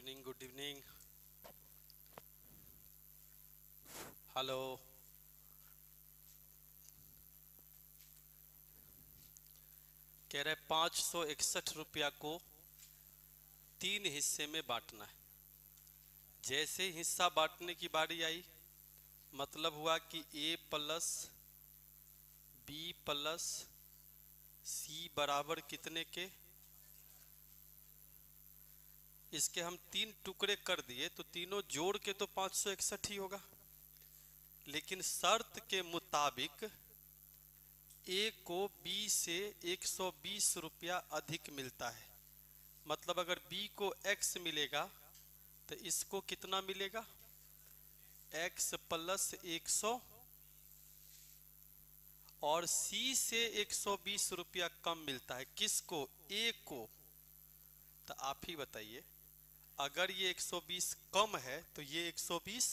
Evening, good evening. Hello. कह रहे 561 रुपया को 3 हिस्से में बांटना है। जैसे हिस्सा बांटने की बारी आई, मतलब हुआ कि ए प्लस बी प्लस सी बराबर कितने के, इसके हम 3 टुकड़े कर दिए तो तीनों जोड़ के तो 561 ही होगा। लेकिन शर्त के मुताबिक ए को बी से 120 रुपया अधिक मिलता है। मतलब अगर बी को x मिलेगा तो इसको कितना मिलेगा, x प्लस 100, और सी से 120 रुपया कम मिलता है। किसको? ए को। तो आप ही बताइए, अगर ये 120 कम है तो ये 120,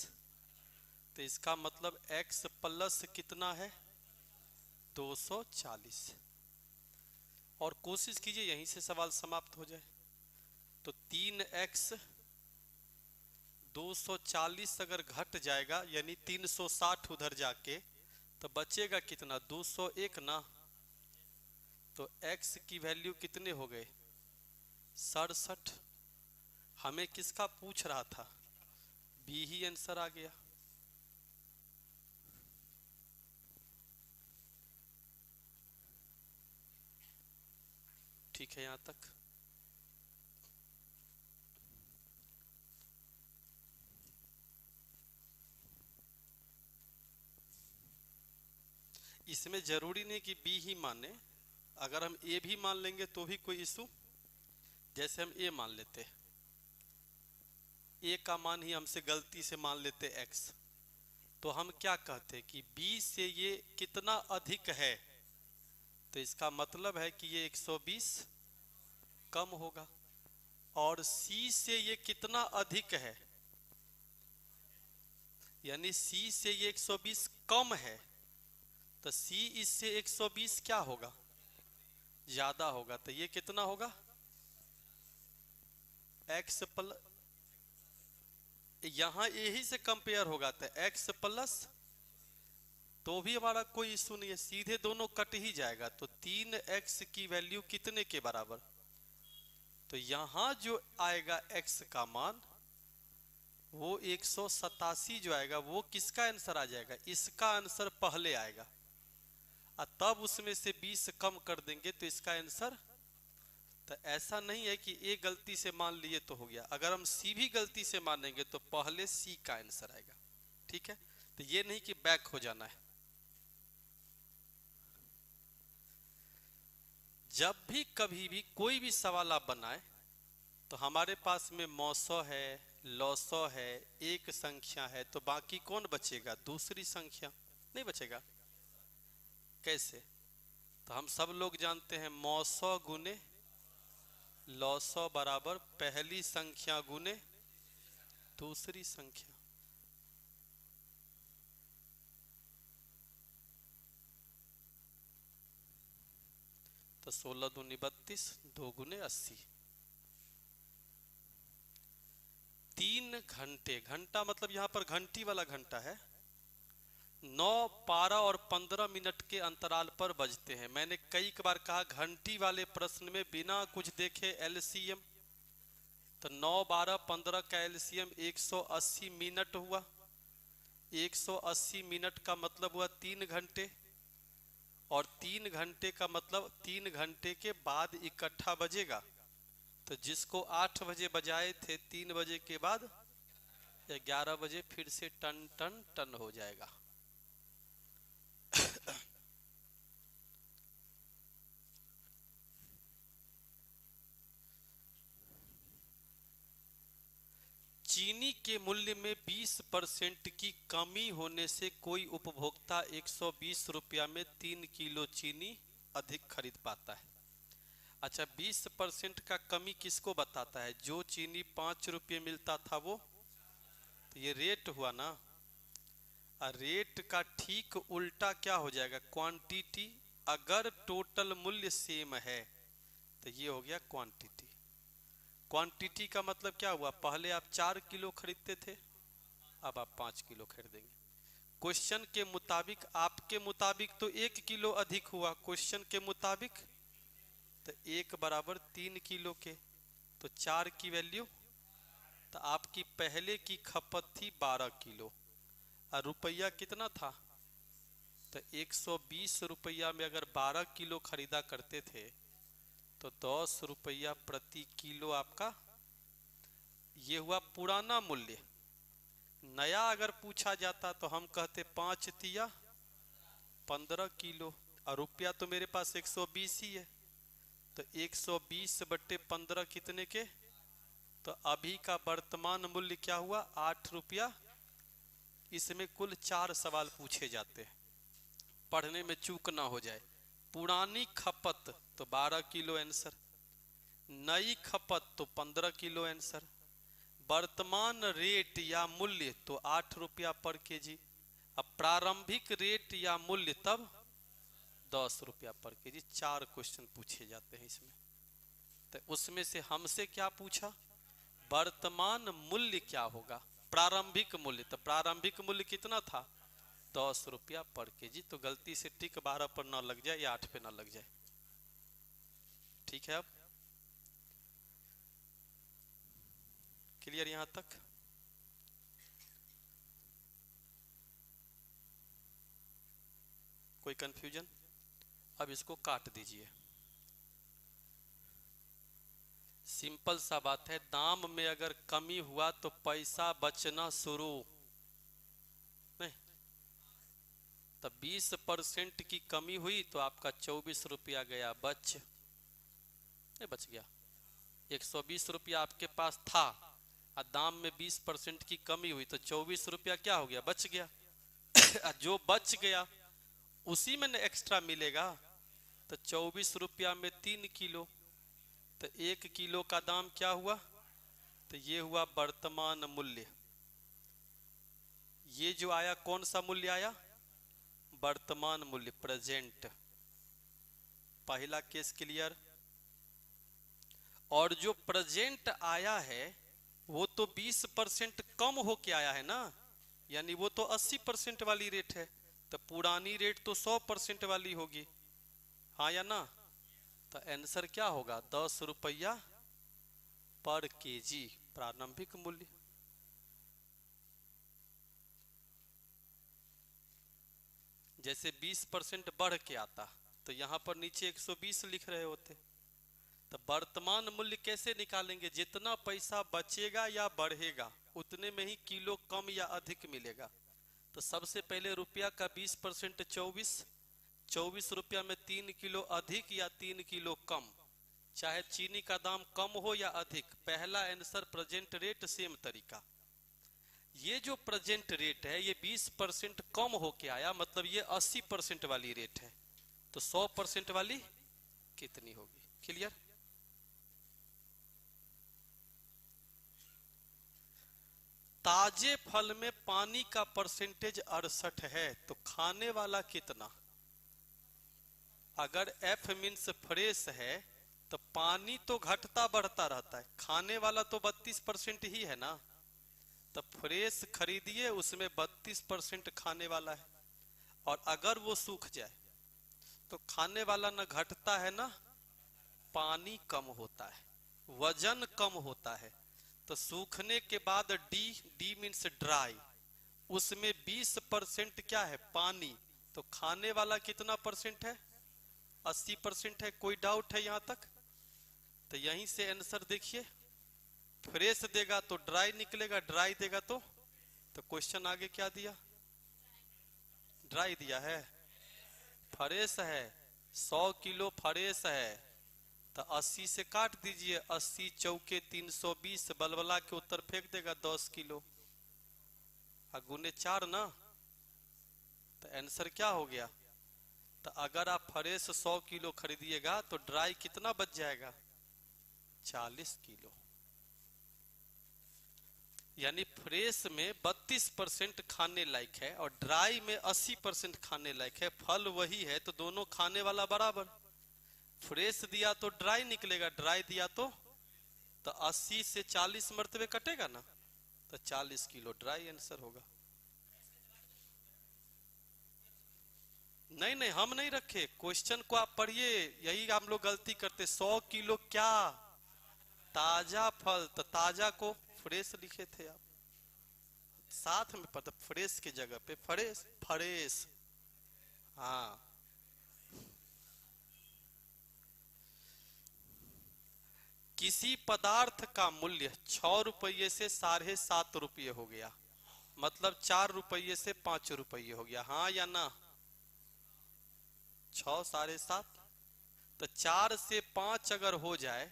तो इसका मतलब x प्लस कितना है, 240। और कोशिश कीजिए यहीं से सवाल समाप्त हो जाए। तो 3x 240 अगर घट जाएगा यानी 360 उधर जाके, तो बचेगा कितना, 201 ना। तो x की वैल्यू कितने हो गए, 67। हमें किसका पूछ रहा था, बी ही आंसर आ गया। ठीक है यहां तक। इसमें जरूरी नहीं कि बी ही माने, अगर हम ए भी मान लेंगे तो भी कोई इशू। जैसे हम ए मान लेते, ए का मान ही हमसे गलती से मान लेते x, तो हम क्या कहते कि b से ये कितना अधिक है, तो इसका मतलब है कि ये 120 कम होगा। और c से ये कितना अधिक है, यानी c से ये 120 कम है, तो c इससे 120 क्या होगा, ज्यादा होगा। तो ये कितना होगा, x प्लस, यहां यही से कंपेयर होगा तो x प्लस, तो भी हमारा कोई इशू नहीं है, सीधे दोनों कट ही जाएगा। तो 3x की वैल्यू कितने के बराबर, तो यहां जो आएगा x का मान वो 187 जो आएगा वो किसका आंसर आ जाएगा, इसका आंसर पहले आएगा, और तब उसमें से 20 कम कर देंगे तो इसका आंसर। तो ऐसा नहीं है कि ए गलती से मान लिए तो हो गया, अगर हम सी भी गलती से मानेंगे तो पहले सी का आंसर आएगा। ठीक है, तो ये नहीं कि बैक हो जाना है। जब भी कभी भी कोई भी सवाल आप बनाए तो हमारे पास में मौसौ है, लौसौ है, एक संख्या है, तो बाकी कौन बचेगा, दूसरी संख्या नहीं बचेगा। कैसे, तो हम सब लोग जानते हैं मौसौ गुने लौसौ बराबर पहली संख्या गुने दूसरी संख्या। तो 16 दूनी 32, 2 गुने 80। 3 घंटे, घंटा मतलब यहाँ पर घंटी वाला घंटा है, 9, 12 और 15 मिनट के अंतराल पर बजते हैं। मैंने कई बार कहा घंटी वाले प्रश्न में बिना कुछ देखे एलसीएम, तो 9, 12, 15 का एलसीएम 180 मिनट हुआ। 180 मिनट का मतलब हुआ 3 घंटे, और 3 घंटे का मतलब 3 घंटे के बाद इकट्ठा बजेगा। तो जिसको 8 बजे बजाए थे, 3 बजे के बाद 11 बजे फिर से टन टन टन हो जाएगा। चीनी के मूल्य में 20% की कमी होने से कोई उपभोक्ता 120 रुपया में 3 किलो चीनी अधिक खरीद पाता है। अच्छा, 20% का कमी किसको बताता है, जो चीनी 5 रुपये मिलता था वो, तो ये रेट हुआ ना। और रेट का ठीक उल्टा क्या हो जाएगा, क्वांटिटी। अगर टोटल मूल्य सेम है तो ये हो गया क्वांटिटी। क्वांटिटी का मतलब क्या हुआ, पहले आप 4 किलो खरीदते थे, अब आप 5 किलो खरीदेंगे। क्वेश्चन के मुताबिक, आपके मुताबिक तो 1 किलो अधिक हुआ, क्वेश्चन के मुताबिक तो 1 बराबर 3 किलो के, तो 4 की वैल्यू, तो आपकी पहले की खपत थी 12 किलो और रुपया कितना था, तो 120 रुपया में अगर 12 किलो खरीदा करते थे तो 10 रुपया प्रति किलो आपका, ये हुआ पुराना मूल्य। नया अगर पूछा जाता तो हम कहते 5 तिया 15 किलो, और रुपया तो मेरे पास 120 ही है, तो 120 बट्टे 15 कितने के, तो अभी का वर्तमान मूल्य क्या हुआ, 8 रुपया। इसमें कुल 4 सवाल पूछे जाते हैं, पढ़ने में चूक ना हो जाए। पुरानी खपत तो 12 किलो आंसर, नई खपत तो 15 किलो आंसर, वर्तमान रेट या मूल्य तो 8 रुपया पर केजी, अब प्रारंभिक रेट या मूल्य तब 10 रुपया पर केजी। 4 क्वेश्चन पूछे जाते हैं इसमें। तो उसमें से हमसे क्या पूछा, वर्तमान मूल्य क्या होगा, प्रारंभिक मूल्य, तो प्रारंभिक मूल्य कितना था, 10 रुपया पर केजी। तो गलती से टिक 12 पर ना लग जाए या 8 पे ना लग जाए, ठीक है। अब क्लियर यहां तक? कोई कंफ्यूजन? अब इसको काट दीजिए। सिंपल सा बात है, दाम में अगर कमी हुआ तो पैसा बचना शुरू नहीं, तब 20% की कमी हुई तो आपका 24 रुपया गया बच, नहीं बच गया। 120 रुपया आपके पास था और दाम में 20% की कमी हुई तो 24 रुपया क्या हो गया, बच गया। जो बच गया उसी में एक्स्ट्रा मिलेगा, तो 24 रुपया में 3 किलो, तो 1 किलो का दाम क्या हुआ, तो ये हुआ वर्तमान मूल्य। ये जो आया कौन सा मूल्य आया, वर्तमान मूल्य, प्रेजेंट। पहला केस क्लियर। और जो प्रेजेंट आया है वो तो 20% कम होके आया है ना, यानी वो तो 80% वाली रेट है, तो पुरानी रेट तो 100% वाली होगी, हाँ या ना। तो आंसर क्या होगा, 10 रुपया पर केजी प्रारंभिक मूल्य। जैसे 20% बढ़ के आता तो यहां पर नीचे 120 लिख रहे होते, तो वर्तमान मूल्य कैसे निकालेंगे, जितना पैसा बचेगा या बढ़ेगा उतने में ही किलो कम या अधिक मिलेगा। तो सबसे पहले रुपया का 20% 24 रुपया में 3 किलो अधिक या 3 किलो कम, चाहे चीनी का दाम कम हो या अधिक, पहला आंसर प्रेजेंट रेट। सेम तरीका, ये जो प्रेजेंट रेट है ये 20% कम होके आया, मतलब ये 80% वाली रेट है, तो 100% वाली कितनी होगी। क्लियर? ताजे फल में पानी का परसेंटेज 68 है, तो खाने वाला कितना। अगर F मीन्स फ्रेश है तो पानी तो घटता बढ़ता रहता है, खाने वाला तो 32% ही है ना, तो फ्रेश खरीदिए उसमें 32% खाने वाला है, और अगर वो सूख जाए तो खाने वाला ना घटता है ना पानी कम होता है, वजन कम होता है। तो सूखने के बाद डी मीन्स ड्राई, उसमें 20% क्या है, पानी, तो खाने वाला कितना परसेंट है, 80% है। कोई डाउट है यहां तक? तो यहीं से आंसर देखिए, फ्रेश देगा तो ड्राई निकलेगा, ड्राई देगा तो क्वेश्चन आगे क्या दिया, ड्राई दिया है, फ्रेश है, 100 किलो फ्रेश है, तो 80 से काट दीजिए, 80 चौके 320, बलबला के उत्तर फेंक देगा 10 किलो, गुने 4 ना, तो आंसर क्या हो गया। तो अगर आप फ्रेश 100 किलो खरीदिएगा तो ड्राई कितना बच जाएगा, 40 किलो। यानी फ्रेश में 32% खाने लायक है और ड्राई में 80% खाने लायक है, फल वही है तो दोनों खाने वाला बराबर। फ्रेश दिया तो ड्राई निकलेगा, ड्राई दिया तो तो 80 से 40 मरतबे कटेगा ना, तो 40 किलो ड्राई आंसर होगा। नहीं नहीं, हम नहीं रखे, क्वेश्चन को आप पढ़िए, यही हम लोग गलती करते। 100 किलो क्या? ताजा फल, तो ताजा को फ्रेश लिखे थे आप, साथ में पता फ्रेश की जगह पे फ्रेश फ्रेश। हाँ, किसी पदार्थ का मूल्य 6 रुपये से 7.5 रुपये हो गया, मतलब 4 रुपये से 5 रुपये हो गया, हाँ या ना? 6 7.5, तो 4 से 5 अगर हो जाए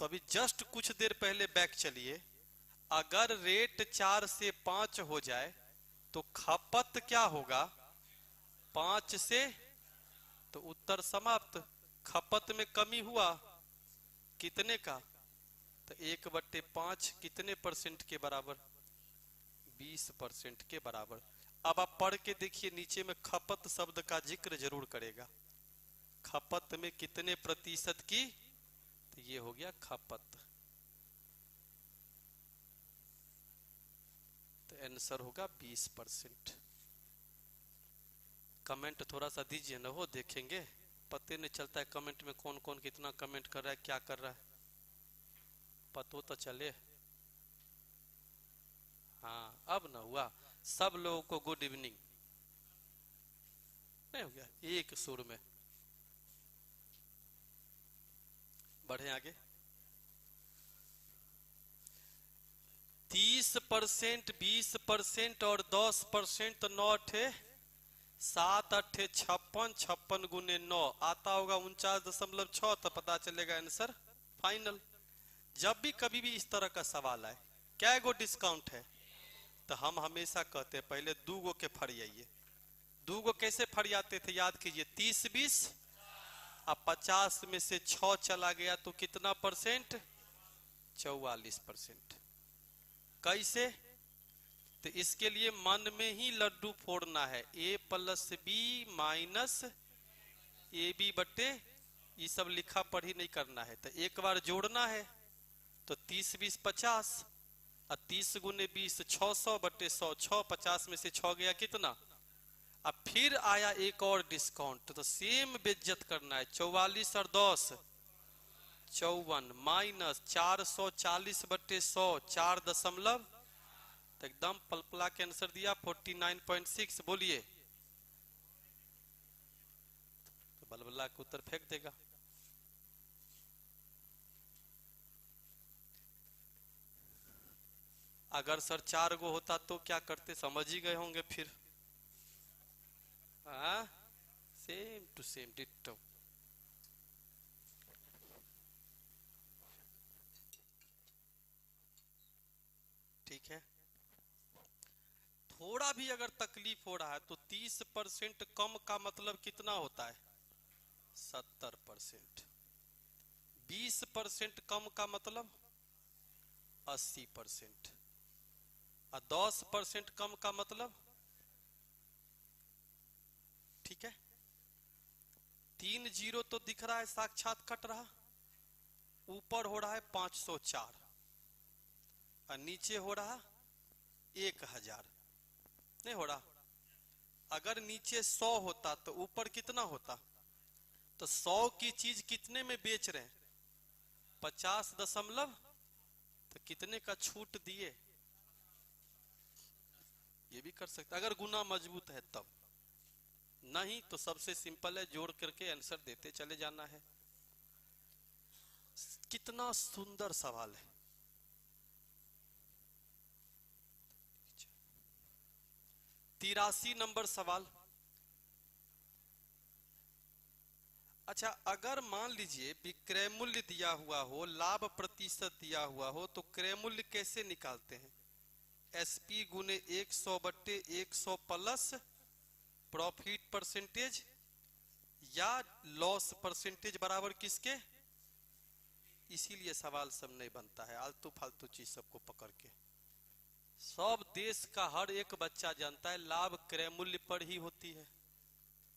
तो अभी जस्ट कुछ देर पहले बैक चलिए, अगर रेट 4 से 5 हो जाए तो खपत क्या होगा? 5 से, तो उत्तर समाप्त। खपत में कमी हुआ कितने का? तो 1/5 कितने परसेंट के बराबर? 20% के बराबर। अब आप पढ़ के देखिए, नीचे में खपत शब्द का जिक्र जरूर करेगा। खपत में कितने प्रतिशत की? तो ये हो गया खपत, तो आंसर होगा 20%। कमेंट थोड़ा सा दीजिए ना, हो देखेंगे, पता नहीं चलता है कमेंट में कौन कौन कितना कमेंट कर रहा है, क्या कर रहा है, पता तो चले। हाँ, अब ना हुआ। सब लोगों को गुड इवनिंग, नहीं हो गया एक सुर में। बढ़े आगे। 30%, 20% और 10%, तो 9 अठे 7 अठे 56, 56 गुने 9 आता होगा 49.6, तो पता चलेगा आंसर फाइनल। जब भी कभी भी इस तरह का सवाल आए, क्या गो डिस्काउंट है, तो हम हमेशा कहते हैं पहले 2 गो के फरियाइए। 2 गो कैसे फरियाते थे, याद कीजिए, 30 20, अब 50 में से 6 चला गया तो कितना परसेंट? 44%। कैसे? तो इसके लिए मन में ही लड्डू फोड़ना है, a plus B minus A B बटे, ये सब लिखा पढ़ी नहीं करना है, तो एक बार जोड़ना है। तो 30 20 50, और 30 गुने 20 600 बटे 100, 6 50 में से 6 गया कितना? अब फिर आया एक और डिस्काउंट, तो सेम बेइज्जत करना है। 44 और 10 54, माइनस 440 बटे 100 4 दशमलव, तो एकदम पलपला के आंसर दिया 49.6। बोलिए, तो बलबला के उत्तर फेंक देगा। अगर सर 4 गो होता तो क्या करते, समझ ही गए होंगे फिर। हाँ, सेम टू सेम डिट्टो। ठीक है, थोड़ा भी अगर तकलीफ हो रहा है तो 30% कम का मतलब कितना होता है? 70%। 20% कम का मतलब 80%, और 10% कम का मतलब, ठीक है, 3 जीरो तो दिख रहा है साक्षात कट रहा, ऊपर हो रहा है 504 और नीचे हो रहा 1000, नहीं हो रहा। अगर नीचे 100 होता तो ऊपर कितना होता? तो 100 की चीज कितने में बेच रहे हैं? 50 दशमलव, तो कितने का छूट दिए? ये भी कर सकते अगर गुना मजबूत है तब, नहीं तो सबसे सिंपल है, जोड़ करके आंसर देते चले जाना है। कितना सुंदर सवाल है। 83 नंबर सवाल। अच्छा, अगर मान लीजिए विक्रय मूल्य दिया हुआ हो, लाभ प्रतिशत दिया हुआ हो, तो क्रय मूल्य कैसे निकालते हैं? एसपी गुने 100 बट्टे 100 प्लस प्रॉफिट परसेंटेज, या लॉस परसेंटेज बराबर किसके? इसीलिए सवाल सब नहीं बनता है, आलतू फालतू चीज सबको पकड़ के। सब देश का हर एक बच्चा जानता है लाभ क्रय मूल्य पर ही होती है।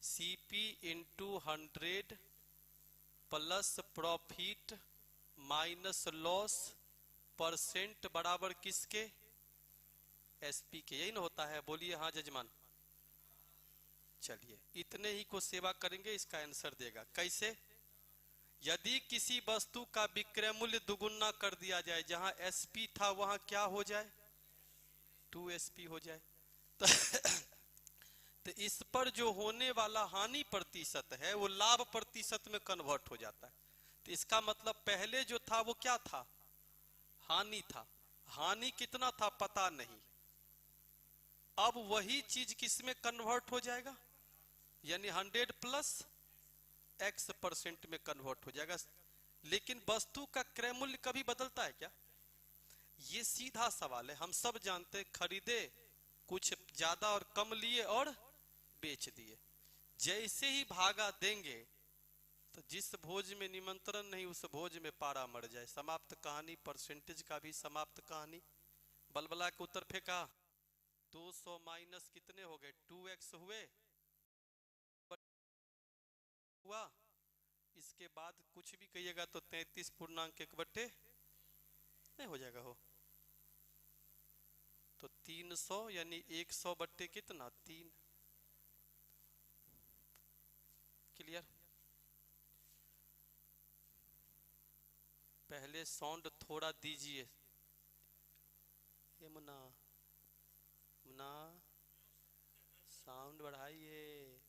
CP into 100 plus profit minus loss percent बराबर किसके? एसपी के। यही ना होता है? बोलिए हाँ जजमान। चलिए इतने ही को सेवा करेंगे, इसका आंसर देगा। कैसे? यदि किसी वस्तु का विक्रय मूल्य दुगुना कर दिया जाए, जहां एसपी था वहां क्या हो जाए? 2 एसपी हो जाए। तो, तो इस पर जो होने वाला हानि प्रतिशत है वो लाभ प्रतिशत में कन्वर्ट हो जाता है। तो इसका मतलब पहले जो था वो क्या था? हानि था। हानि कितना था पता नहीं, अब वही चीज किसमें कन्वर्ट हो जाएगा? यानी 100 प्लस x% में कन्वर्ट हो जाएगा। लेकिन वस्तु का क्रय मूल्य कभी बदलता है क्या? ये सीधा सवाल है। हम सब जानते हैं, खरीदे कुछ ज्यादा और कम लिए और बेच दिए। जैसे ही भागा देंगे तो जिस भोज में निमंत्रण नहीं उस भोज में पारा मर जाए। समाप्त कहानी। परसेंटेज का भी समाप्त कहानी। बलबला के उत्तर फेंका। 200 माइनस कितने हो गए? 2x हुए हुआ। इसके बाद कुछ भी कहिएगा तो 33 पूर्णांक 1/, नहीं हो जाएगा हो तो 300 यानी 100 बट्टे कितना? 3। क्लियर? पहले साउंड थोड़ा दीजिए। ये मुन्ना, मुन्ना साउंड बढ़ाइए।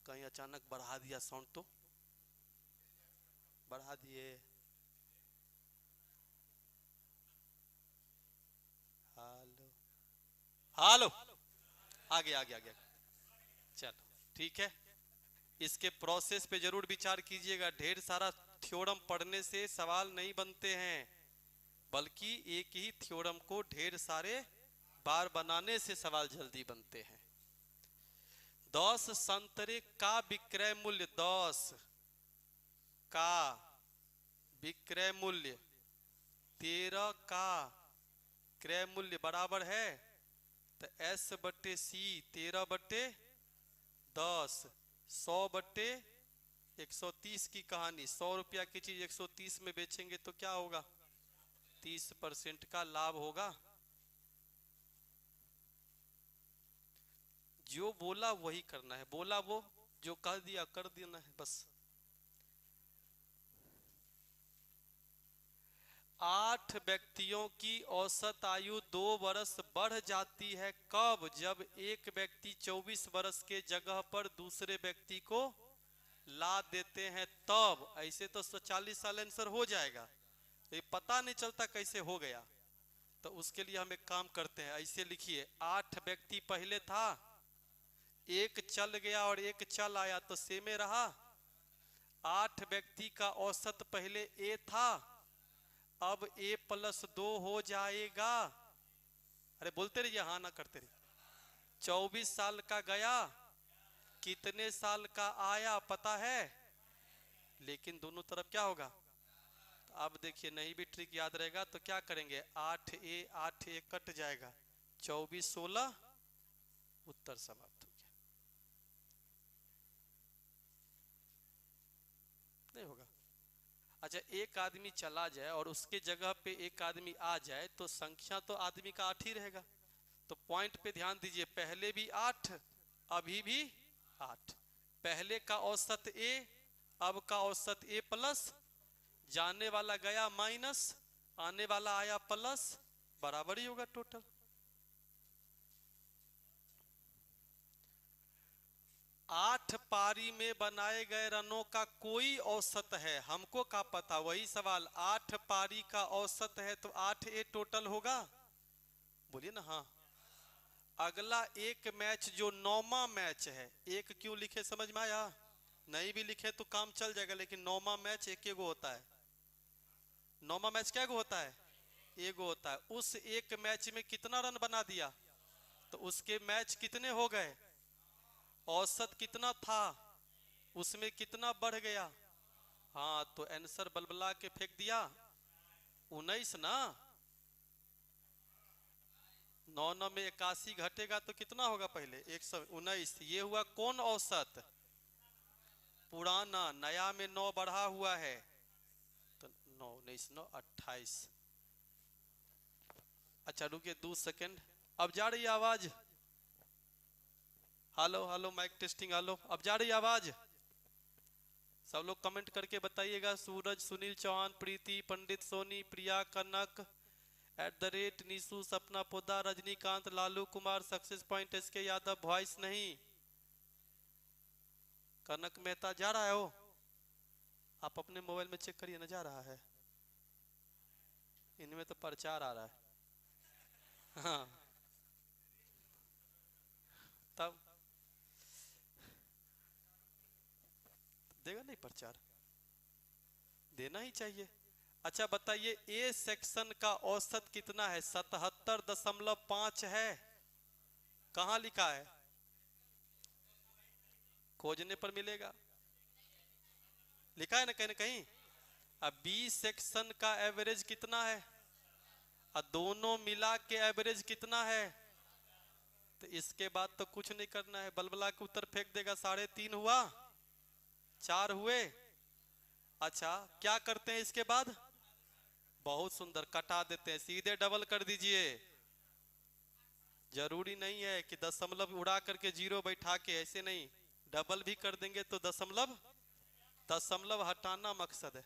कहीं अचानक बढ़ा दिया साउंड तो बढ़ा दिए। हेलो हेलो, आगे आगे आगे। चलो ठीक है, इसके प्रोसेस पे जरूर विचार कीजिएगा। ढेर सारा थ्योरम पढ़ने से सवाल नहीं बनते हैं, बल्कि एक ही थ्योरम को ढेर सारे बार बनाने से सवाल जल्दी बनते हैं। 10 संतरे का विक्रय मूल्य, 10 का विक्रय मूल्य 13 का क्रय मूल्य बराबर है तो S/C 13/10 100/130 की कहानी। 100 रुपया की चीज 130 में बेचेंगे तो क्या होगा? 30% का लाभ होगा। जो बोला वही करना है, बोला वो, जो कह दिया कर देना है बस। 8 व्यक्तियों की औसत आयु 2 वर्ष बढ़ जाती है। कब? जब एक व्यक्ति 24 वर्ष के जगह पर दूसरे व्यक्ति को ला देते हैं तब। ऐसे तो 140 साल आंसर हो जाएगा, ये पता नहीं चलता कैसे हो गया। तो उसके लिए हम एक काम करते हैं, ऐसे लिखिए 8 व्यक्ति पहले था, एक चल गया और एक चल आया तो सेमे रहा। 8 व्यक्ति का औसत पहले ए था, अब A+2 हो जाएगा। अरे बोलते रहिए, हाँ ना करते रहिए। 24 साल का गया, कितने साल का आया पता है, लेकिन दोनों तरफ क्या होगा? तो अब देखिए, नहीं भी ट्रिक याद रहेगा तो क्या करेंगे? 8 कट जाएगा, 24 16, उत्तर समाप्त हो गया। नहीं होगा? अच्छा, एक आदमी चला जाए और उसके जगह पे एक आदमी आ जाए तो संख्या तो आदमी का 8 ही रहेगा। तो पॉइंट पे ध्यान दीजिए, पहले भी 8 अभी भी 8। पहले का औसत ए, अब का औसत ए प्लस, जाने वाला गया माइनस, आने वाला आया प्लस, बराबर ही होगा टोटल। 8 पारी में बनाए गए रनों का कोई औसत है, हमको क्या पता? वही सवाल, 8 पारी का औसत है तो 8A टोटल होगा। बोलिए ना हाँ। अगला एक मैच जो 9वां मैच है, एक क्यों लिखे समझ में आया? नहीं भी लिखे तो काम चल जाएगा, लेकिन 9वां मैच एक एगो होता है। 9वां मैच क्या गो होता है? एगो होता है। उस एक मैच में कितना रन बना दिया तो उसके मैच कितने हो गए, औसत कितना था, उसमें कितना बढ़ गया। हाँ, तो आंसर बलबला के फेंक दिया 19 ना। 9 में 81 घटेगा तो कितना होगा? पहले 119। ये हुआ कौन औसत? पुराना, नया में 9 बढ़ा हुआ है तो 9 19 9 28। अच्छा रुकिए 2 सेकंड, अब जा रही आवाज? Hello hello mic testing, hello, अब जा रही आवाज? सब लोग कमेंट करके बताइएगा। सूरज, सुनील चौहान, प्रीति, पंडित सोनी, प्रिया, Kanak @Nishu, Sapna Poda, Rajinikanth, Lalu Kumar, success point, SK Yadav, voice नहीं। कनक मेहता जा रहा है वो? आप अपने मोबाइल में चेक करिए ना, जा रहा है? इनमें तो प्रचार आ रहा है। हाँ तब देगा नहीं प्रचार, देना ही चाहिए। अच्छा बताइए, ए सेक्शन का औसत कितना है? 77.5 है। कहां लिखा है? खोजने पर मिलेगा, लिखा है ना कहीं ना कहीं। अब बी सेक्शन का एवरेज कितना है? और दोनों मिला के एवरेज कितना है? तो इसके बाद तो कुछ नहीं करना है, बलबला के उत्तर फेंक देगा। 3.5 हुआ, 4 हुए। अच्छा क्या करते हैं इसके बाद? बहुत सुंदर, कटा देते हैं, सीधे डबल कर दीजिए। जरूरी नहीं है कि दशमलव उड़ा करके जीरो बैठा के, ऐसे नहीं, डबल भी कर देंगे तो दशमलव, दशमलव हटाना मकसद है।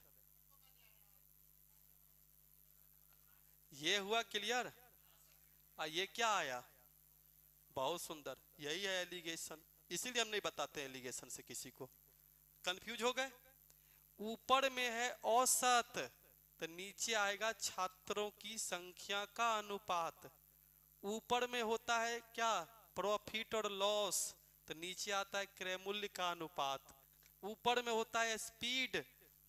ये हुआ क्लियर? ये क्या आया? बहुत सुंदर, यही है एलिगेशन। इसीलिए हम नहीं बताते एलिगेशन से किसी को। कंफ्यूज हो गए? ऊपर में है औसत, तो नीचे आएगा छात्रों की संख्या का अनुपात। ऊपर में होता है क्या? प्रॉफिट और लॉस, तो नीचे आता है क्रय मूल्य का अनुपात। ऊपर में होता है स्पीड,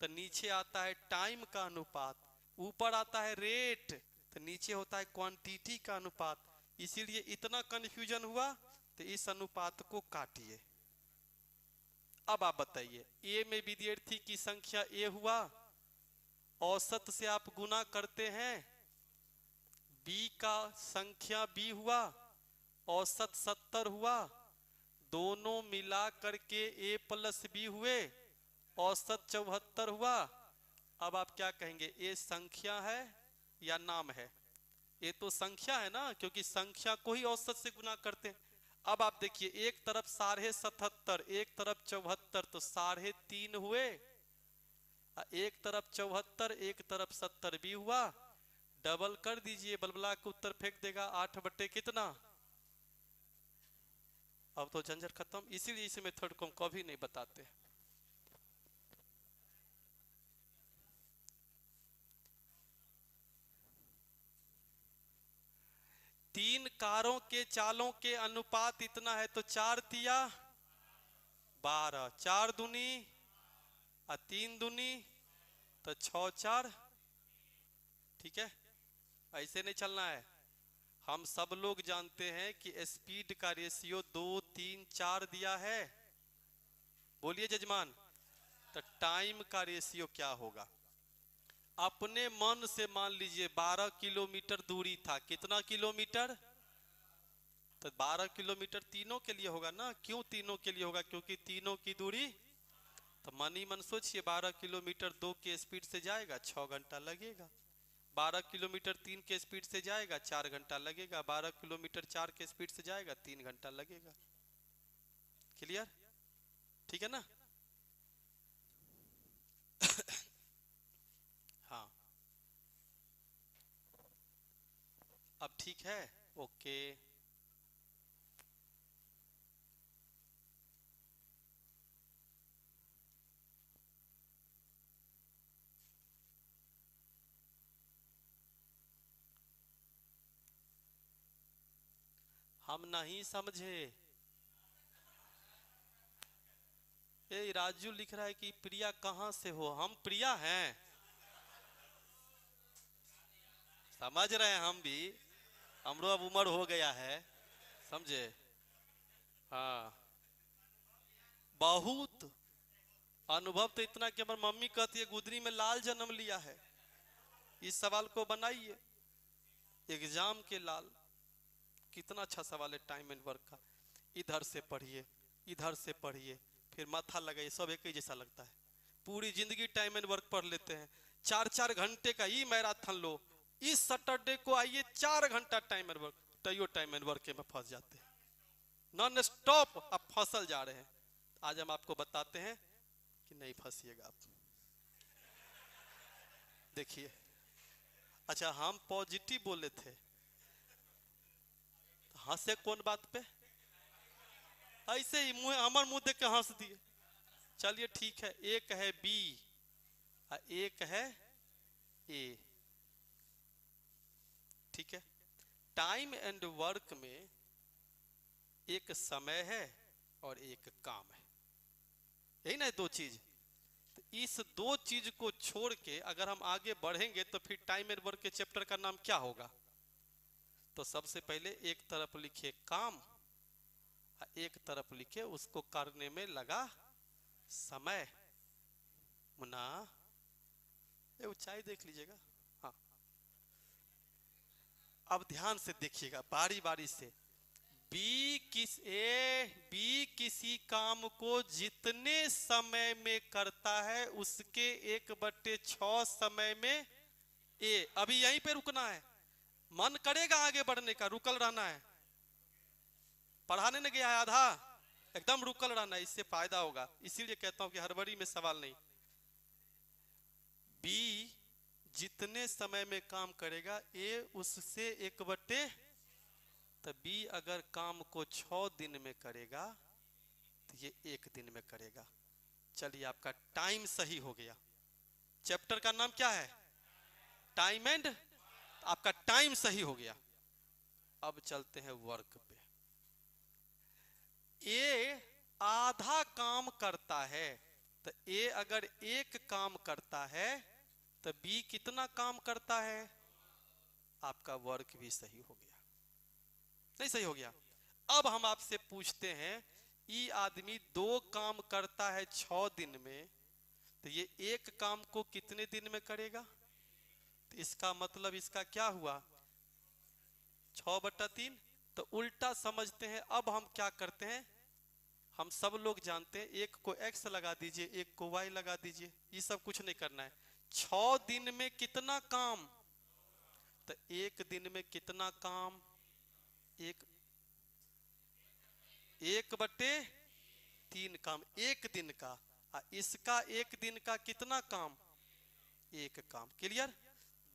तो नीचे आता है टाइम का अनुपात। ऊपर आता है रेट, तो नीचे होता है क्वांटिटी का अनुपात। इसीलिए इतना कंफ्यूजन हुआ, तो इस अनुपात को काटिए। अब आप बताइए, ए में विद्यार्थी की संख्या ए हुआ, औसत से आप गुना करते हैं। बी का संख्या बी हुआ, औसत 70 हुआ, दोनों मिला करके ए प्लस बी हुए, औसत 74 हुआ। अब आप क्या कहेंगे, ए संख्या है या नाम है? ये तो संख्या है ना, क्योंकि संख्या को ही औसत से गुना करते हैं। अब आप देखिए, एक तरफ 77.5, एक तरफ 74, तो 3.5 हुए। एक तरफ 74, एक तरफ 70 भी हुआ। डबल कर दीजिए, बलबला के उत्तर फेंक देगा 8 बटे कितना। अब तो झंझट खत्म। इसीलिए इस मेथड को हम कभी नहीं बताते। तीन कारों के चालों के अनुपात इतना है, तो 4 तिया 12, 4 दूनी और 3 दूनी, तो 6 4। ठीक है, ऐसे नहीं चलना है। हम सब लोग जानते हैं कि स्पीड का रेशियो 2 3 4 दिया है। बोलिए जजमान, तो टाइम का रेशियो क्या होगा? अपने मन से मान लीजिए 12 किलोमीटर दूरी था। कितना किलोमीटर? तो 12 किलोमीटर तीनों के लिए होगा ना। क्यों तीनों के लिए होगा? क्योंकि तीनों की दूरी, तो मन ही मन सोचिए, 12 किलोमीटर 2 के स्पीड से जाएगा, 6 घंटा लगेगा। 12 किलोमीटर 3 के स्पीड से जाएगा, 4 घंटा लगेगा। 12 किलोमीटर 4 के स्पीड से जाएगा, 3 घंटा लगेगा। क्लियर? ठीक है ना? हाँ, अब ठीक है। ओके, हम नहीं समझे। ए राजू लिख रहा है कि प्रिया कहां से हो? हम प्रिया हैं, समझ रहे हैं हम भी। हमरो अब उम्र हो गया है, समझे? हाँ, बहुत अनुभव तो इतना कि हमारी मम्मी कहती है गुदरी में लाल जन्म लिया है। इस सवाल को बनाइए, एग्जाम के लाल। कितना अच्छा सवाल है टाइम एंड वर्क का। इधर से पढ़िए, इधर से पढ़िए, फिर माथा लगाइए, सब एक ही जैसा लगता है। पूरी जिंदगी टाइम एंड वर्क पढ़ लेते हैं, 4-4 घंटे का ही मैराथन लो, इस सैटरडे को आइए 4 घंटा टाइम एंड वर्क, तैयो टाइम एंड वर्क में फंस जाते हैं, नॉन स्टॉप आप फंसल जा रहे हैं। आज हम आपको बताते हैं कि नहीं फंसिएगा आप। देखिए, अच्छा हम पॉजिटिव बोले थे, हंसे कौन बात पे? ऐसे ही मुंह, हमार मुंह देख के हंस दिए। चलिए ठीक है, एक है बी और एक है ए, ठीक है। टाइम एंड वर्क में एक समय है और एक काम है, यही ना दो चीज। तो इस दो चीज को छोड़ के अगर हम आगे बढ़ेंगे तो फिर टाइम एंड वर्क के चैप्टर का नाम क्या होगा? तो सबसे पहले एक तरफ लिखे काम, एक तरफ लिखे उसको करने में लगा समय। मुन्ना ये ऊंचाई देख लीजिएगा। हाँ, अब ध्यान से देखिएगा बारी बारी से। बी किसी काम को जितने समय में करता है उसके 1/6 समय में ए। अभी यहीं पे रुकना है, मन करेगा आगे बढ़ने का, रुकल रहना है। पढ़ाने नहीं गया है आधा, एकदम रुकल रहना है, इससे फायदा होगा। इसीलिए कहता हूं कि हड़बड़ी में सवाल नहीं। बी जितने समय में काम करेगा ए उससे 1/, तो बी अगर काम को 6 दिन में करेगा तो ये 1 दिन में करेगा। चलिए आपका टाइम सही हो गया। चैप्टर का नाम क्या है? Time and. आपका टाइम सही हो गया। अब चलते हैं वर्क पे। ए आधा काम करता है, तो ए अगर 1 काम करता है तो बी कितना काम करता है? आपका वर्क भी सही हो गया। नहीं सही हो गया? अब हम आपसे पूछते हैं, ये आदमी 2 काम करता है 6 दिन में, तो ये 1 काम को कितने दिन में करेगा? तो इसका मतलब इसका क्या हुआ? 6/3। तो उल्टा समझते हैं। अब हम क्या करते हैं, हम सब लोग जानते हैं, एक को x लगा दीजिए, एक को y लगा दीजिए, ये सब कुछ नहीं करना है। 6 दिन में कितना काम? तो 1 दिन में कितना काम? 1/3 काम 1 दिन का। इसका 1 दिन का कितना काम? 1 काम। क्लियर?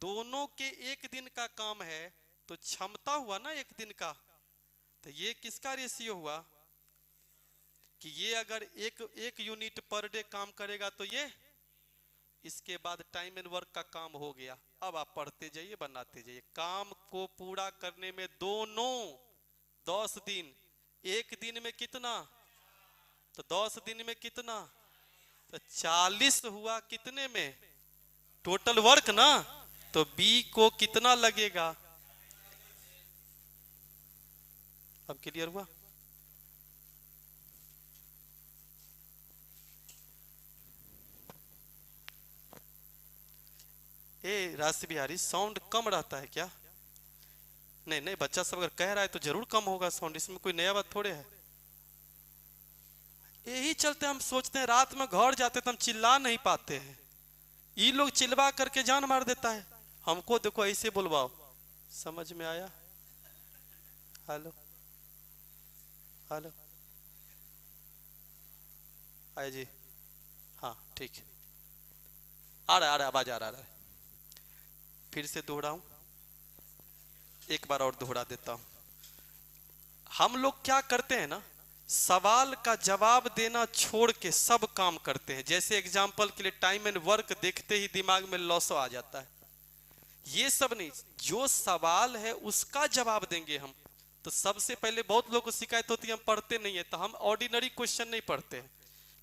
दोनों के 1 दिन का काम है तो क्षमता हुआ ना 1 दिन का। तो ये किसका रेशियो हुआ कि ये अगर एक यूनिट पर डे काम करेगा तो ये, इसके बाद टाइम एंड वर्क का काम हो गया। अब आप पढ़ते जाइए, बनाते जाइए। काम को पूरा करने में दोनों 10 दिन, 1 दिन में कितना? तो 10 दिन में कितना? तो 40 हुआ कितने में? टोटल वर्क ना। तो बी को कितना लगेगा? अब क्लियर हुआ? ए राशि बिहारी, साउंड कम रहता है क्या? नहीं नहीं, बच्चा सब अगर कह रहा है तो जरूर कम होगा साउंड, इसमें कोई नया बात थोड़े है। यही चलते हम सोचते हैं रात में घर जाते तो हम चिल्ला नहीं पाते हैं, ये लोग चिल्ला करके जान मार देता है। हमको देखो ऐसे बुलवाओ। समझ में आया? हेलो हेलो, आए जी? हाँ ठीक है, आ रहा है आवाज, आ रहा है। फिर से दोहराऊं, एक बार और दोहरा देता हूं। हम लोग क्या करते हैं ना, सवाल का जवाब देना छोड़ के सब काम करते हैं। जैसे एग्जाम्पल के लिए टाइम एंड वर्क देखते ही दिमाग में लॉस आ जाता है। ये सब नहीं, जो सवाल है उसका जवाब देंगे हम। तो सबसे पहले बहुत लोगों को शिकायत होती है हम पढ़ते नहीं है, तो हम ऑर्डिनरी क्वेश्चन नहीं पढ़ते हैं,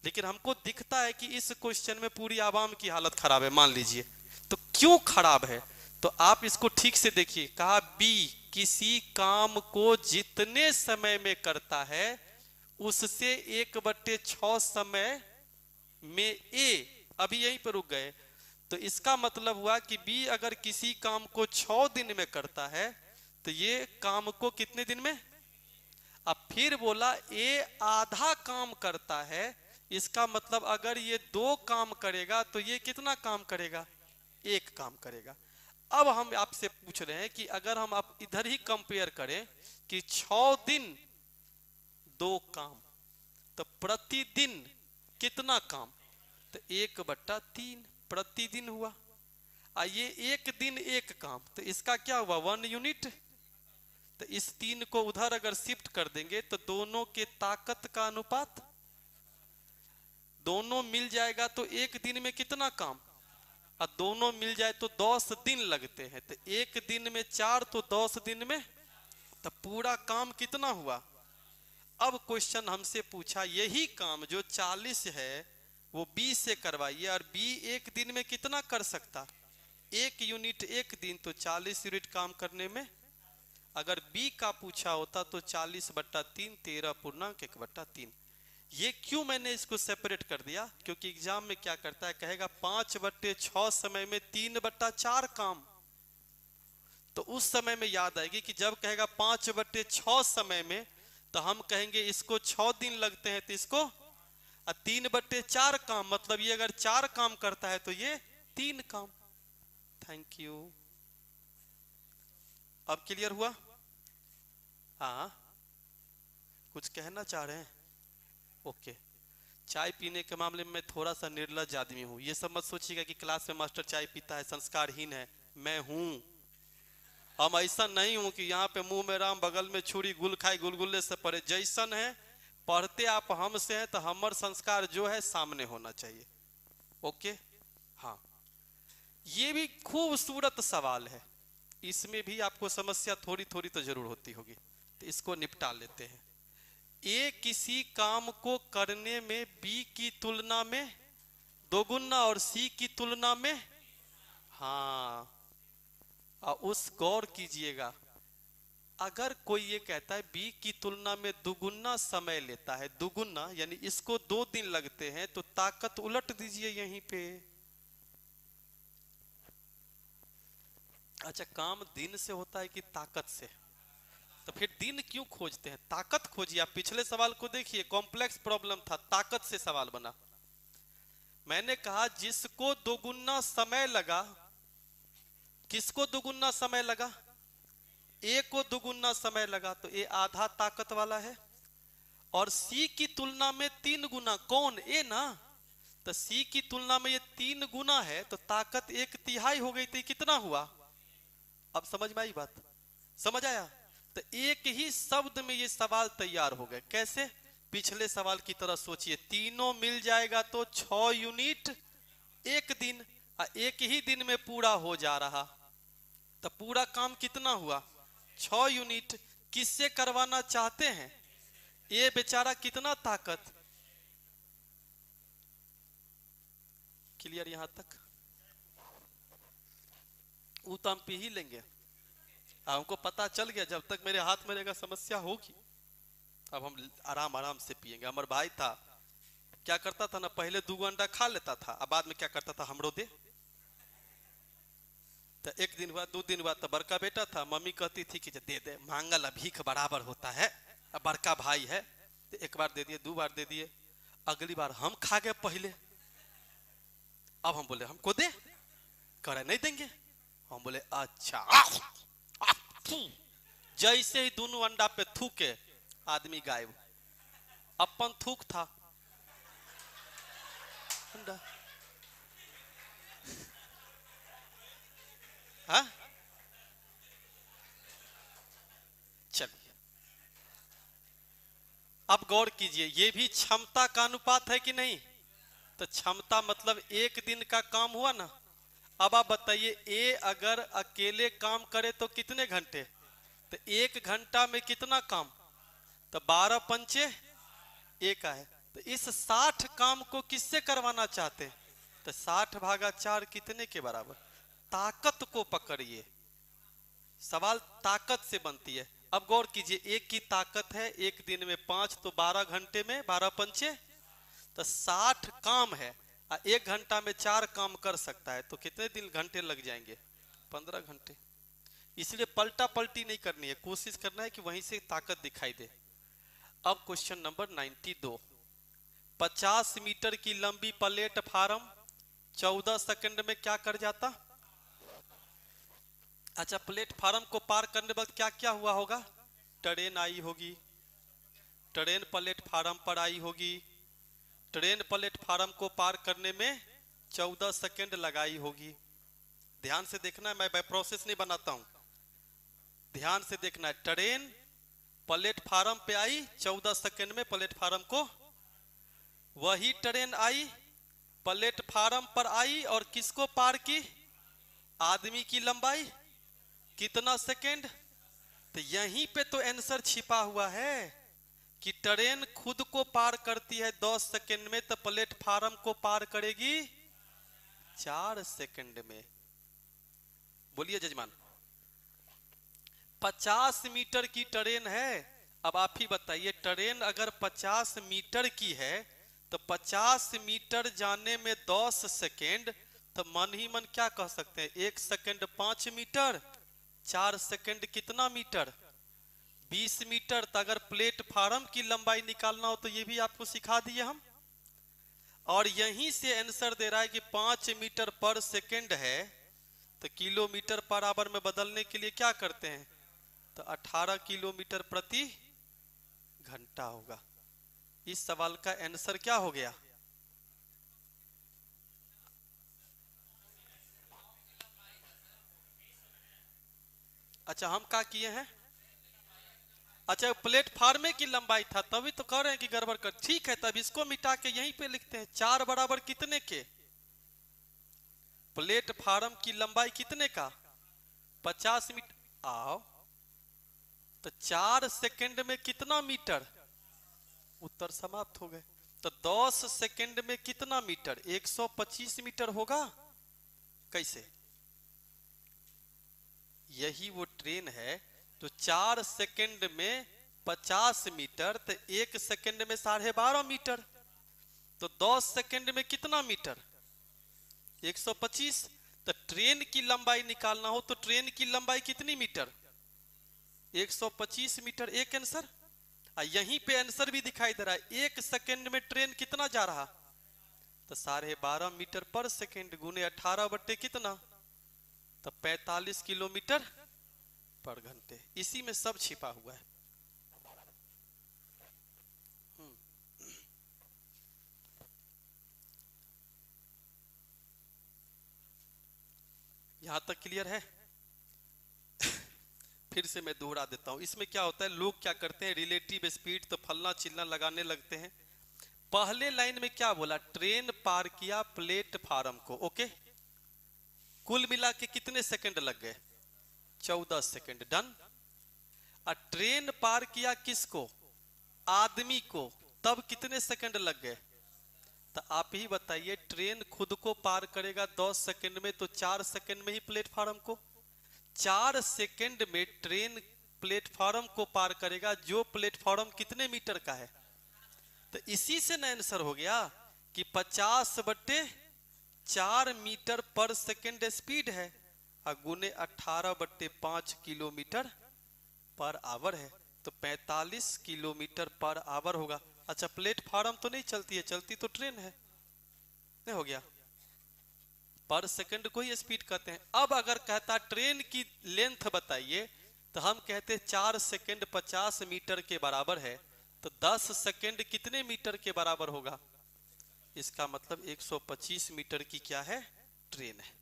लेकिन हमको दिखता है कि इस क्वेश्चन में पूरी आवाम की हालत खराब है, मान लीजिए। तो क्यों खराब है, तो आप इसको ठीक से देखिए। कहा बी किसी काम को जितने समय में करता है उससे 1/6 समय में ए। अभी यहीं पर रुक गए। तो इसका मतलब हुआ कि बी अगर किसी काम को 6 दिन में करता है तो ये काम को कितने दिन में? अब फिर बोला ए आधा काम करता है, इसका मतलब अगर ये 2 काम करेगा तो ये कितना काम करेगा? 1 काम करेगा। अब हम आपसे पूछ रहे हैं कि अगर हम आप इधर ही कंपेयर करें कि 6 दिन 2 काम, तो प्रतिदिन कितना काम? तो 1/3 प्रतिदिन हुआ। ये 1 दिन 1 काम, तो इसका क्या हुआ? 1 यूनिट। तो इस 3 को उधर अगर शिफ्ट कर देंगे तो दोनों के ताकत का अनुपात, दोनों मिल जाएगा तो 1 दिन में कितना काम, और दोनों मिल जाए तो 10 दिन लगते हैं। तो 1 दिन में 4 तो 10 दिन में, तो पूरा काम कितना हुआ? अब क्वेश्चन हमसे पूछा यही काम जो 40 है वो बी से करवाइए, और बी 1 दिन में कितना कर सकता? 1 यूनिट 1 दिन, तो 40 यूनिट काम करने में। अगर बी का पूछा होता तो 40/3 13.1/3। ये क्यों मैंने इसको सेपरेट कर दिया? क्योंकि एग्जाम में क्या करता है, कहेगा 5/6 समय में 3/4 काम। तो उस समय में याद आएगी कि जब कहेगा 5/6 समय में, तो हम कहेंगे इसको 6 दिन लगते हैं, तो इसको 3/4 काम, मतलब ये अगर 4 काम करता है तो ये 3 काम। Thank you. अब क्लियर हुआ? हाँ, कुछ कहना चाह रहे हैं? ओके। चाय पीने के मामले में मैं थोड़ा सा निर्लज आदमी हूं। ये सब मत सोचिएगा कि क्लास में मास्टर चाय पीता है संस्कारहीन है। मैं हूं, हम ऐसा नहीं हूं कि यहाँ पे मुंह में राम बगल में छुरी, गुल खाए गुलगुल्ले से पढ़े। जैसन है पढ़ते आप हमसे हैं तो हमर संस्कार जो है सामने होना चाहिए। ओके। हाँ, ये भी खूबसूरत सवाल है, इसमें भी आपको समस्या थोड़ी थोड़ी तो जरूर होती होगी, तो इसको निपटा लेते हैं। ए किसी काम को करने में बी की तुलना में दोगुना और सी की तुलना में, हाँ, उस गौर कीजिएगा, अगर कोई ये कहता है बी की तुलना में दुगुना समय लेता है, दुगुना यानी इसको 2 दिन लगते हैं, तो ताकत उलट दीजिए यहीं पे। अच्छा, काम दिन से होता है कि ताकत से? तो फिर दिन क्यों खोजते हैं? ताकत खोजिए। आप पिछले सवाल को देखिए, कॉम्प्लेक्स प्रॉब्लम था, ताकत से सवाल बना। मैंने कहा जिसको दोगुना समय लगा, किसको दोगुना समय लगा? ए को दोगुना समय लगा, तो ए आधा ताकत वाला है। और सी की तुलना में 3 गुना, कौन? ए ना। तो सी की तुलना में ये 3 गुना है, तो ताकत 1/3 हो गई, तो कितना हुआ? अब समझ में आई बात? समझ आया? तो एक ही शब्द में ये सवाल तैयार हो गए। कैसे? पिछले सवाल की तरह सोचिए, तीनों मिल जाएगा तो 6 यूनिट 1 दिन, एक ही दिन में पूरा हो जा रहा, तो पूरा काम कितना हुआ? 6 यूनिट। किससे करवाना चाहते हैं? ये बेचारा कितना ताकत? क्लियर यहां तक? वो तो हम पी ही लेंगे, हमको पता चल गया जब तक मेरे हाथ में रहेगा समस्या होगी। अब हम आराम आराम से पिएंगे। हमारा भाई था, क्या करता था ना, पहले 2 अंडा खा लेता था, अब बाद में क्या करता था, हमरो दे। तो 1 दिन बाद 2 दिन बाद तो बड़का बेटा था, मम्मी कहती थी कि दे दे, मांगल भीख बराबर होता है, अब बड़का भाई है। तो 1 बार दे दिए, 2 बार दे दिए, अगली बार हम खा गए पहले। अब हम बोले हमको दे, कह रहे नहीं देंगे। हम बोले अच्छा। जैसे ही दोनों अंडा पे थूके, आदमी गायब। अपन थूक था अंडा। हाँ, चलिए अब गौर कीजिए, ये भी क्षमता का अनुपात है कि नहीं? तो क्षमता मतलब 1 दिन का काम हुआ ना। अब आप बताइए, ए अगर अकेले काम करे तो कितने घंटे? तो 1 घंटा में कितना काम? तो 12 पंचे 1 है। तो इस 60 काम को किससे करवाना चाहते हैं? तो 60/4 कितने के बराबर? ताकत को पकड़िए, सवाल ताकत से बनती है। अब गौर कीजिए, एक की ताकत है 1 दिन में 5, तो 12 घंटे में 12 पंचे, तो 60 काम है, 1 घंटा में 4 काम कर सकता है, तो कितने दिन घंटे लग जाएंगे? 15 घंटे। इसलिए पलटा पलटी नहीं करनी है, कोशिश करना है कि वहीं से ताकत दिखाई दे। अब क्वेश्चन नंबर 92, 50 मीटर की लंबी प्लेटफार्म 14 सेकंड में क्या कर जाता? अच्छा, प्लेटफार्म को पार करने वक्त क्या क्या हुआ होगा? ट्रेन आई होगी, ट्रेन प्लेटफार्म पर आई होगी, ट्रेन प्लेटफार्म को पार करने में 14 सेकंड लगाई होगी। ध्यान से देखना है, मैं प्रोसेस नहीं बनाता हूं, ध्यान से देखना है। ट्रेन प्लेटफार्म पे आई, 14 सेकंड में प्लेटफार्म को, वही ट्रेन आई, प्लेटफार्म पर आई और किसको पार की? आदमी की लंबाई कितना सेकंड? तो यहीं पे तो आंसर छिपा हुआ है कि ट्रेन खुद को पार करती है 10 सेकंड में, तो प्लेटफार्म को पार करेगी 4 सेकंड में। बोलिए जजमान। 50 मीटर की ट्रेन है। अब आप ही बताइए, ट्रेन अगर 50 मीटर की है तो 50 मीटर जाने में 10 सेकंड, तो मन ही मन क्या कह सकते हैं? 1 सेकंड 5 मीटर, 4 सेकंड कितना मीटर? 20 मीटर। तो अगर प्लेटफार्म की लंबाई निकालना हो तो ये भी आपको सिखा दिए हम, और यहीं से आंसर दे रहा है कि 5 मीटर पर सेकंड है, तो किलोमीटर पर आवर में बदलने के लिए क्या करते हैं? तो 18 किलोमीटर प्रति घंटा होगा। इस सवाल का आंसर क्या हो गया? अच्छा, हम क्या किए हैं? अच्छा, प्लेटफार्म की लंबाई था, तभी तो कह रहे हैं कि गड़बड़ कर। ठीक है, तब इसको मिटा के यहीं पे लिखते हैं। 4 बराबर कितने के? प्लेटफार्म की लंबाई कितने का? 50 मीटर। आओ, तो 4 सेकंड में कितना मीटर? उत्तर समाप्त हो गए। तो 10 सेकंड में कितना मीटर? 125 मीटर होगा। कैसे? यही वो ट्रेन है। तो 4 सेकंड में 50 मीटर, तो 1 सेकंड में 12.5 मीटर, तो 10 सेकंड में कितना मीटर? 125। तो ट्रेन की लंबाई निकालना हो तो ट्रेन की लंबाई कितनी मीटर? 125 मीटर। एक आंसर। यहीं पे आंसर भी दिखाई दे रहा है। 1 सेकंड में ट्रेन कितना जा रहा? तो 12.5 मीटर पर सेकंड गुने 18 बट्टे कितना? तो 45 किलोमीटर पर घंटे। इसी में सब छिपा हुआ है। यहां तक क्लियर है? फिर से मैं दोहरा देता हूं। इसमें क्या होता है, लोग क्या करते हैं, रिलेटिव स्पीड तो फलना चिल्ला लगाने लगते हैं। पहले लाइन में क्या बोला? ट्रेन पार किया प्लेटफार्म को। ओके, कुल मिला के कितने सेकंड लग गए? 14 सेकंड। डन। ट्रेन पार किया किसको? आदमी को, तब कितने सेकंड लग गए? तो आप ही बताइए, ट्रेन खुद को पार करेगा 10 सेकंड में, तो 4 सेकंड में ही प्लेटफार्म को। 4 सेकंड में ट्रेन प्लेटफार्म को पार करेगा, जो प्लेटफार्म कितने मीटर का है? तो इसी से ना आंसर हो गया कि 50/4 मीटर पर सेकंड स्पीड है, और गुने 18/5 किलोमीटर पर आवर है, तो 45 किलोमीटर पर आवर होगा। अच्छा, प्लेटफार्म तो नहीं चलती है, चलती तो ट्रेन है। नहीं हो गया? पर सेकंड को ही स्पीड कहते हैं। अब अगर कहता ट्रेन की लेंथ बताइए, तो हम कहते 4 सेकंड 50 मीटर के बराबर है, तो 10 सेकंड कितने मीटर के बराबर होगा? इसका मतलब 125 मीटर की क्या है? ट्रेन है।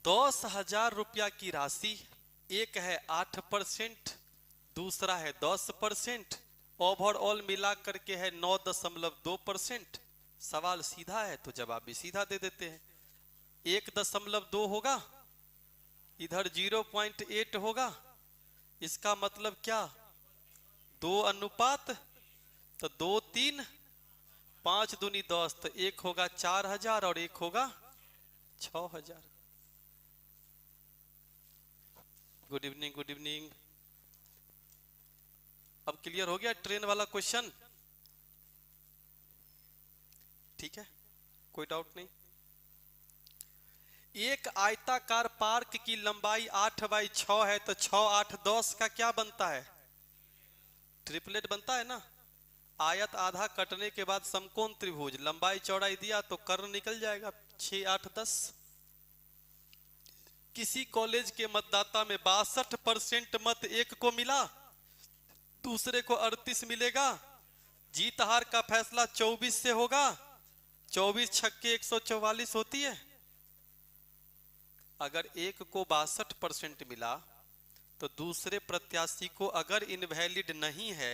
₹10,000 की राशि, एक है 8%, दूसरा है 10%, ओवरऑल मिला करके है 9.2%। सवाल सीधा है तो जवाब भी सीधा दे देते हैं। 1.2 होगा, इधर 0.8 होगा। इसका मतलब क्या? 2 अनुपात, तो 2 3, 5 दूनी 10, तो एक होगा 4,000 और एक होगा 6,000। Good evening, good evening. अब क्लियर हो गया ट्रेन वाला क्वेश्चन? ठीक है, कोई डाउट नहीं। एक आयताकार पार्क की लंबाई 8x6 है तो 6 8 10 का क्या बनता है? ट्रिपलेट बनता है ना। आयत आधा कटने के बाद समकोण त्रिभुज, लंबाई चौड़ाई दिया तो कर्ण निकल जाएगा 6 8 10। किसी कॉलेज के मतदाता में 62% मत एक को मिला, दूसरे को 38 मिलेगा। जीत हार का फैसला 24 से होगा। 24 छक्के 144 होती है। अगर एक को 62% मिला तो दूसरे प्रत्याशी को अगर इनवैलिड नहीं है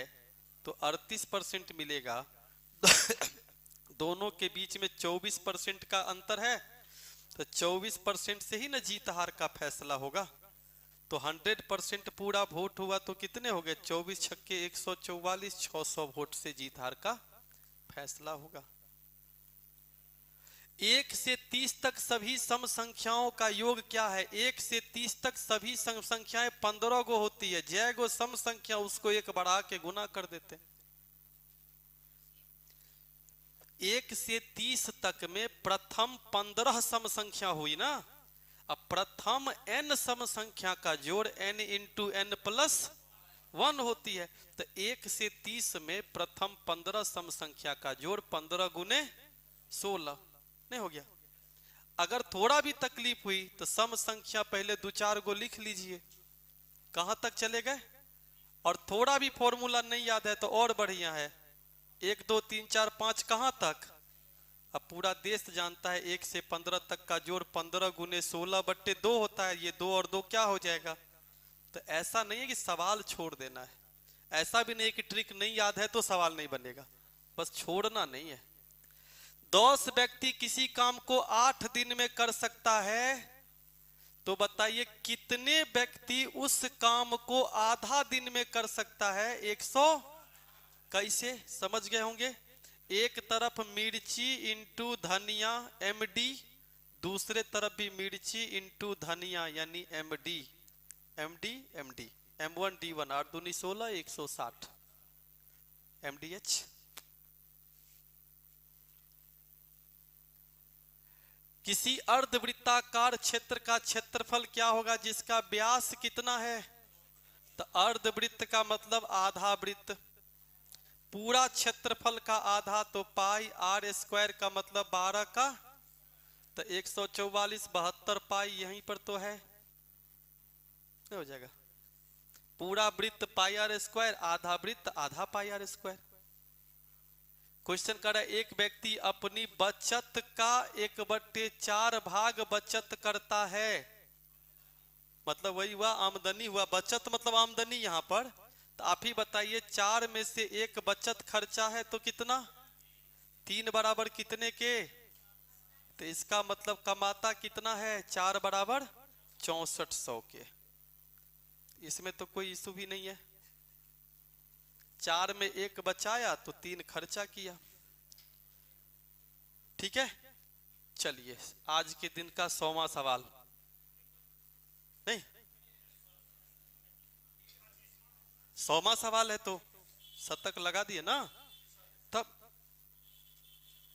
तो 38% मिलेगा। दोनों के बीच में 24% का अंतर है तो 24% से ही ना जीत हार का फैसला होगा। तो 100% पूरा वोट हुआ तो कितने हो गए? 24 छक्के 144, 600 वोट से जीत हार का फैसला होगा। 1 से 30 तक सभी सम संख्याओं का योग क्या है? 1 से 30 तक सभी सम संख्याएं 15 गो होती है। जय गो सम संख्या उसको एक बढ़ा के गुना कर देते। 1 से 30 तक में प्रथम 15 सम संख्या हुई ना। अब प्रथम n सम संख्या का जोड़ n इंटू n प्लस 1 होती है। तो 1 से 30 में प्रथम 15 सम संख्या का जोड़ 15 गुने 16 नहीं हो गया। अगर थोड़ा भी तकलीफ हुई तो सम संख्या पहले 2-4 गो लिख लीजिए। कहां तक चले गए? और थोड़ा भी फॉर्मूला नहीं याद है तो और बढ़िया है, 1 2 3 4 5 कहां तक? अब पूरा देश जानता है 1 से 15 तक का जोड़ 15 गुने 16/2 होता है। ये 2 और 2 क्या हो जाएगा? तो ऐसा नहीं है कि सवाल छोड़ देना है, ऐसा भी नहीं कि ट्रिक नहीं याद है तो सवाल नहीं बनेगा, बस छोड़ना नहीं है। 10 व्यक्ति किसी काम को 8 दिन में कर सकता है तो बताइए कितने व्यक्ति उस काम को आधा दिन में कर सकता है? 100। कैसे समझ गए होंगे? एक तरफ मिर्ची इंटू धनिया MD, दूसरे तरफ भी मिर्ची इंटू धनिया यानी MD MD MD M1 D1 8 दूनी 16 160 MDH। किसी अर्धवृत्ताकार क्षेत्र का क्षेत्रफल क्या होगा जिसका व्यास कितना है? तो अर्धवृत्त का मतलब आधा वृत्त, पूरा क्षेत्रफल का आधा तो पाई, r² का मतलब 12 का, तो 144 72 पाई यहीं पर तो है, हो जाएगा। पूरा वृत्त πr², आधा वृत्त आधा πr²। क्वेश्चन कर रहा है एक व्यक्ति अपनी बचत का 1/4 भाग बचत करता है, मतलब वही हुआ आमदनी हुआ, बचत मतलब आमदनी यहां पर। तो आप ही बताइए 4 में से 1 बचत खर्चा है तो कितना? 3 बराबर कितने के? तो इसका मतलब कमाता कितना है? 4 बराबर 6400 के। इसमें तो कोई इशू भी नहीं है। 4 में 1 बचाया तो 3 खर्चा किया। ठीक है, चलिए आज के दिन का 100वां सवाल नहीं, 100वां सवाल है तो शतक लगा दिए ना। तब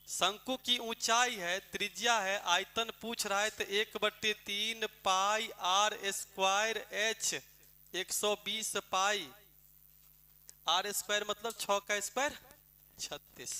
शंकु की ऊंचाई है, त्रिज्या है, आयतन पूछ रहा है तो 1/3 पाई r² h 120 पाई r² मतलब 6 का स्क्वायर 36।